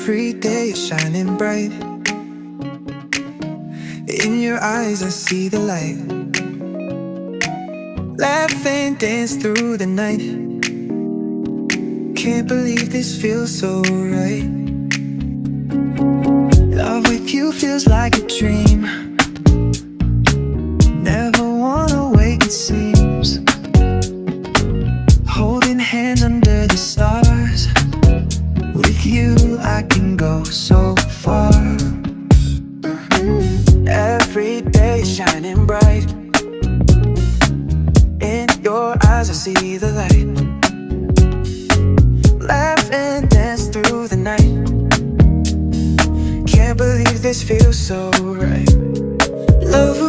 Every day you're shining bright. In your eyes I see the light. Laugh and dance through the night. Can't believe this feels so right. Love with you feels like a dream. Never wanna wake, it seems. Holding hands under the stars. With you I can go so far. Every day shining bright. In your eyes I see the light. Laugh and dance through the night. Can't believe this feels so right. Love